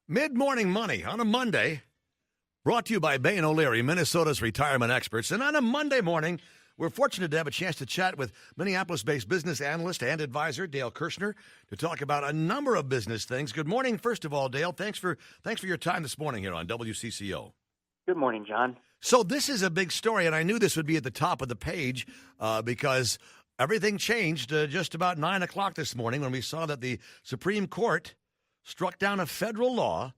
Mid-morning money on a Monday, brought to you by Bain O'Leary, Minnesota's retirement experts. And on a Monday morning, we're fortunate to have a chance to chat with Minneapolis-based business analyst and advisor Dale Kurschner to talk about a number of business things. Good morning, first of all, Dale. Thanks for your time this morning here on WCCO. Good morning, John. So this is a big story, and I knew this would be at the top of the page because everything changed just about 9 o'clock this morning when we saw that the Supreme Court struck down a federal law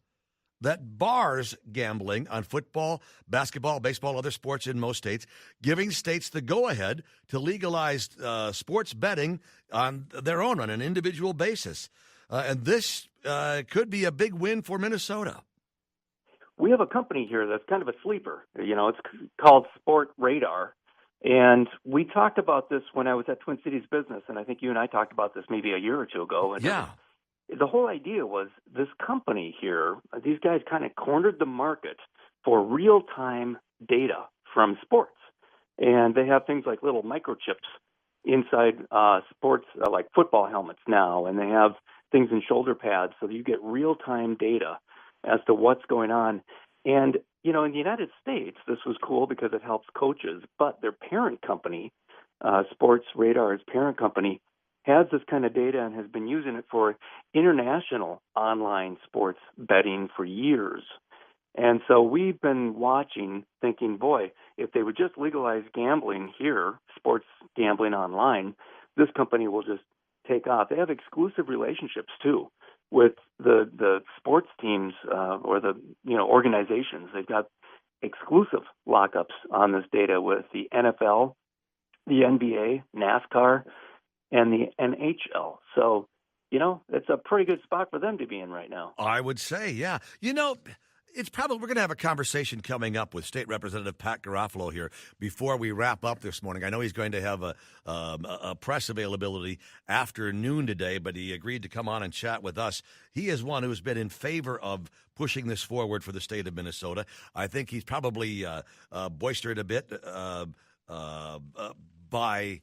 that bars gambling on football, basketball, baseball, other sports in most states, giving states the go-ahead to legalize sports betting on their own on an individual basis. And this could be a big win for Minnesota. We have a company here that's kind of a sleeper. You know, it's called Sportradar. And we talked about this when I was at Twin Cities Business, and I think you and I talked about this maybe a year or two ago. And yeah. The whole idea was this company here, these guys kind of cornered the market for real-time data from sports. And they have things like little microchips inside sports, like football helmets now, and they have things in shoulder pads so that you get real-time data as to what's going on. And, you know, in the United States, this was cool because it helps coaches, but their parent company, Sportradar's parent company, has this kind of data and has been using it for international online sports betting for years. And so we've been watching, thinking, boy, if they would just legalize gambling here, sports gambling online, this company will just take off. They have exclusive relationships, too, with the sports teams or the organizations. They've got exclusive lockups on this data with the NFL, the NBA, NASCAR, and the NHL. So, you know, it's a pretty good spot for them to be in right now. I would say, yeah. You know, it's probably we're going to have a conversation coming up with State Representative Pat Garofalo here before we wrap up this morning. I know he's going to have a press availability after noon today, but he agreed to come on and chat with us. He is one who's been in favor of pushing this forward for the state of Minnesota. I think he's probably boistered a bit by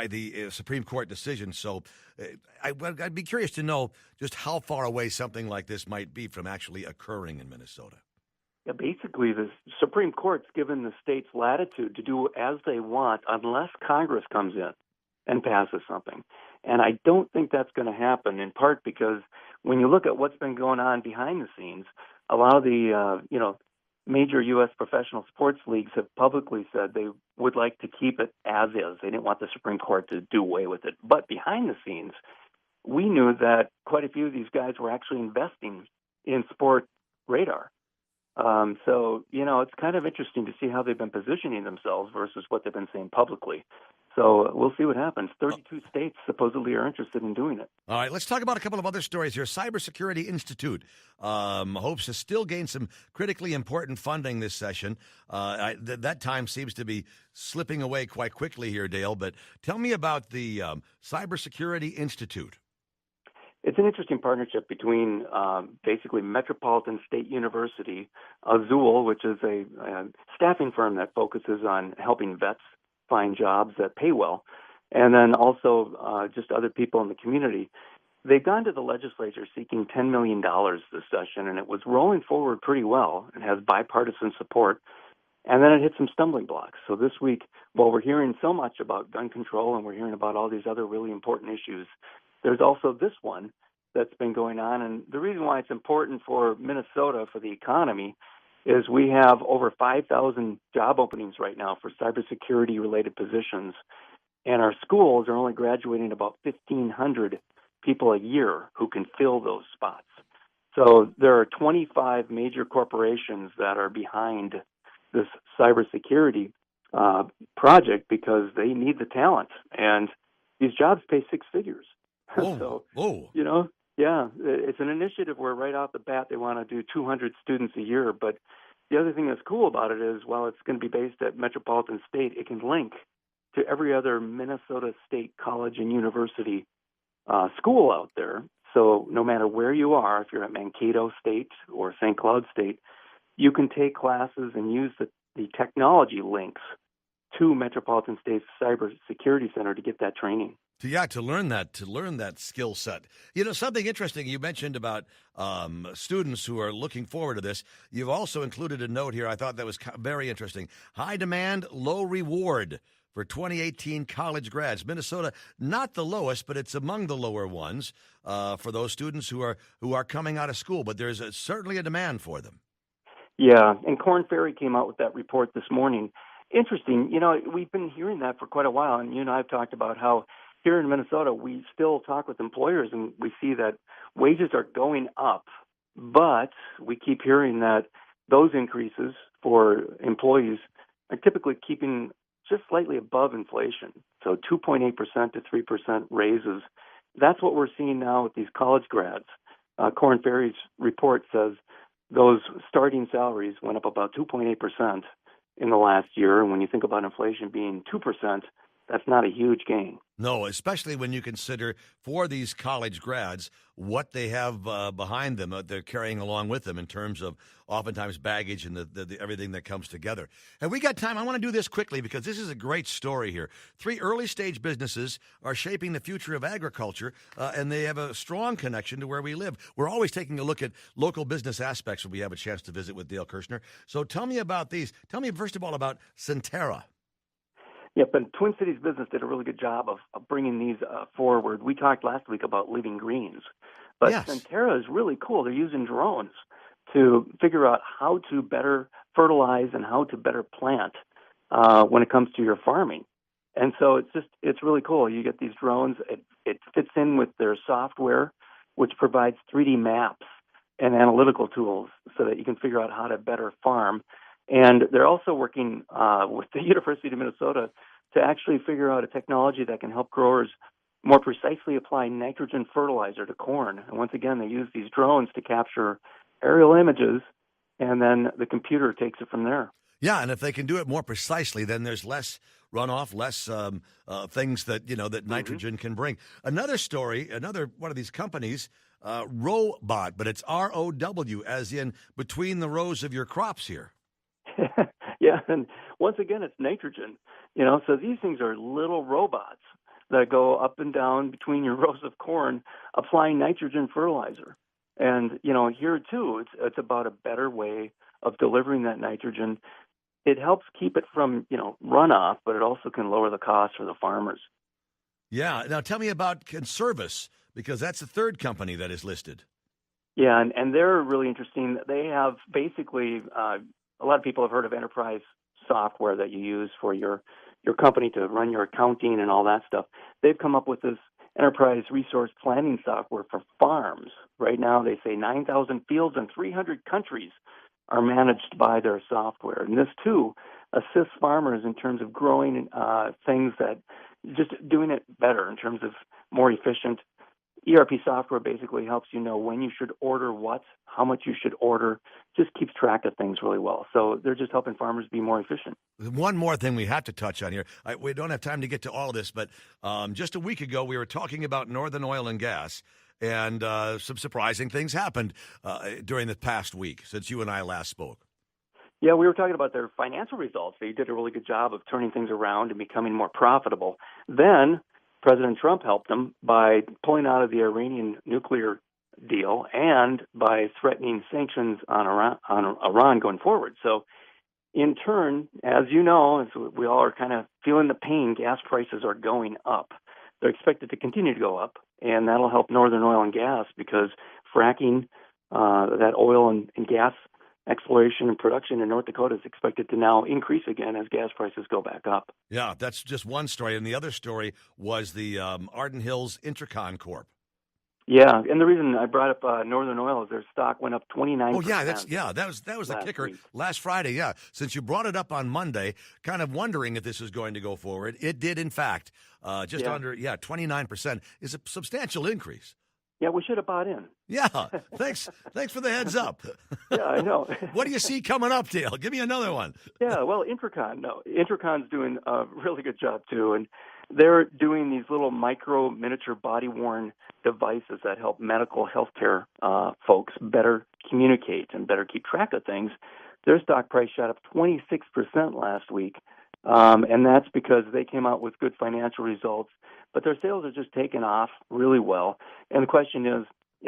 the Supreme Court decision. So I'd be curious to know just how far away something like this might be from actually occurring in Minnesota. Yeah, basically, the Supreme Court's given the states latitude to do as they want unless Congress comes in and passes something. And I don't think that's going to happen, in part because when you look at what's been going on behind the scenes, a lot of the, major U.S. professional sports leagues have publicly said they would like to keep it as is. They didn't want the Supreme Court to do away with it. But behind the scenes, we knew that quite a few of these guys were actually investing in Sportradar. So, you know, it's kind of interesting to see how they've been positioning themselves versus what they've been saying publicly. So we'll see what happens. 32 states supposedly are interested in doing it. All right, let's talk about a couple of other stories here. Cybersecurity Institute hopes to still gain some critically important funding this session. That time seems to be slipping away quite quickly here, Dale. But tell me about the Cybersecurity Institute. It's an interesting partnership between basically Metropolitan State University, Azule, which is a staffing firm that focuses on helping vets find jobs that pay well, and then also just other people in the community. They've gone to the legislature seeking $10 million this session, and it was rolling forward pretty well. It has bipartisan support, and then it hit some stumbling blocks. So this week, while we're hearing so much about gun control and we're hearing about all these other really important issues, there's also this one that's been going on. And the reason why it's important for Minnesota, for the economy, is we have over 5,000 job openings right now for cybersecurity-related positions, and our schools are only graduating about 1,500 people a year who can fill those spots. So there are 25 major corporations that are behind this cybersecurity project because they need the talent, and these jobs pay six figures. You know, yeah, it's an initiative where right off the bat they want to do 200 students a year. But the other thing that's cool about it is while it's going to be based at Metropolitan State, it can link to every other Minnesota State college and university school out there. So no matter where you are, if you're at Mankato State or St. Cloud State, you can take classes and use the technology links to Metropolitan State's Cybersecurity Center to get that training. To learn that skill set. Something interesting you mentioned about students who are looking forward to this. You've also included a note here. I thought that was very interesting. High demand, low reward for 2018 college grads. Minnesota, not the lowest, but it's among the lower ones for those students who are coming out of school. But there's certainly a demand for them. Yeah, and Korn Ferry came out with that report this morning. Interesting. We've been hearing that for quite a while, and you and I have talked about how here in Minnesota, we still talk with employers and we see that wages are going up, but we keep hearing that those increases for employees are typically keeping just slightly above inflation. So 2.8% to 3% raises. That's what we're seeing now with these college grads. Korn Ferry's report says those starting salaries went up about 2.8% in the last year. And when you think about inflation being 2%, that's not a huge gain. No, especially when you consider for these college grads what they have behind them, they're carrying along with them in terms of oftentimes baggage and the everything that comes together. Have we got time? I want to do this quickly because this is a great story here. 3 early-stage businesses are shaping the future of agriculture, and they have a strong connection to where we live. We're always taking a look at local business aspects when we have a chance to visit with Dale Kurschner. So tell me about these. Tell me, first of all, about Sentera. Yeah, but Twin Cities Business did a really good job of bringing these forward. We talked last week about living greens, but Yes. Sentera is really cool. They're using drones to figure out how to better fertilize and how to better plant when it comes to your farming. And so it's really cool. You get these drones. It fits in with their software, which provides 3D maps and analytical tools so that you can figure out how to better farm. And they're also working with the University of Minnesota to actually figure out a technology that can help growers more precisely apply nitrogen fertilizer to corn. And once again, they use these drones to capture aerial images, and then the computer takes it from there. Yeah, and if they can do it more precisely, then there's less runoff, less things that nitrogen can bring. Another story, another one of these companies, Rowbot, but it's ROW, as in between the rows of your crops here. Yeah, and once again, it's nitrogen. So these things are little robots that go up and down between your rows of corn, applying nitrogen fertilizer. And here too, it's about a better way of delivering that nitrogen. It helps keep it from runoff, but it also can lower the cost for the farmers. Yeah. Now tell me about Conservis, because that's the third company that is listed. Yeah, and they're really interesting. They have basically a lot of people have heard of enterprise software that you use for your company to run your accounting and all that stuff. They've come up with this enterprise resource planning software for farms. Right now, they say 9,000 fields in 300 countries are managed by their software. And this, too, assists farmers in terms of growing things that just doing it better in terms of more efficient. ERP software basically helps you know when you should order what, how much you should order, just keeps track of things really well. So they're just helping farmers be more efficient. One more thing we have to touch on here. We don't have time to get to all of this, but just a week ago we were talking about Northern Oil and Gas, and some surprising things happened during the past week since you and I last spoke. Yeah, we were talking about their financial results. They did a really good job of turning things around and becoming more profitable. Then President Trump helped them by pulling out of the Iranian nuclear deal and by threatening sanctions on Iran going forward. So in turn, as you know, as we all are kind of feeling the pain, gas prices are going up. They're expected to continue to go up, and that'll help Northern Oil and Gas because fracking, that oil and gas exploration and production in North Dakota is expected to now increase again as gas prices go back up. Yeah, that's just one story. And the other story was the Arden Hills IntriCon Corp. Yeah, and the reason I brought up Northern Oil is their stock went up 29%. Oh, yeah, that was the kicker week. last Friday. Yeah, since you brought it up on Monday, kind of wondering if this was going to go forward. It did, in fact, under 29% is a substantial increase. Yeah, we should have bought in. Yeah, thanks for the heads up. Yeah, I know. What do you see coming up, Dale? Give me another one. Yeah, well, IntriCon's doing a really good job too, and they're doing these little miniature body-worn devices that help medical healthcare folks better communicate and better keep track of things. Their stock price shot up 26% last week And that's because they came out with good financial results, but their sales are just taken off really well. And the question is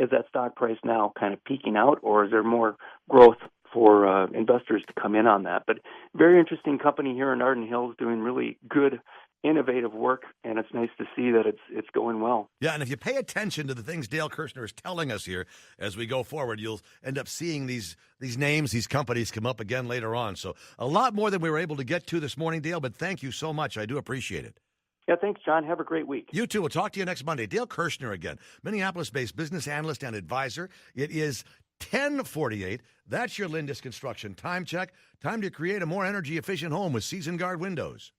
that stock price now kind of peaking out, or is there more growth for investors to come in on that? But very interesting company here in Arden Hills doing really good, innovative work, and it's nice to see that it's going well. Yeah, and if you pay attention to the things Dale Kurschner is telling us here as we go forward, you'll end up seeing these names, these companies come up again later on. So a lot more than we were able to get to this morning, Dale, but thank you so much. I do appreciate it. Yeah, thanks, John. Have a great week. You too. We'll talk to you next Monday. Dale Kurschner again, Minneapolis-based business analyst and advisor. It is 10:48. That's your Lindis Construction time check. Time to create a more energy-efficient home with Season Guard windows.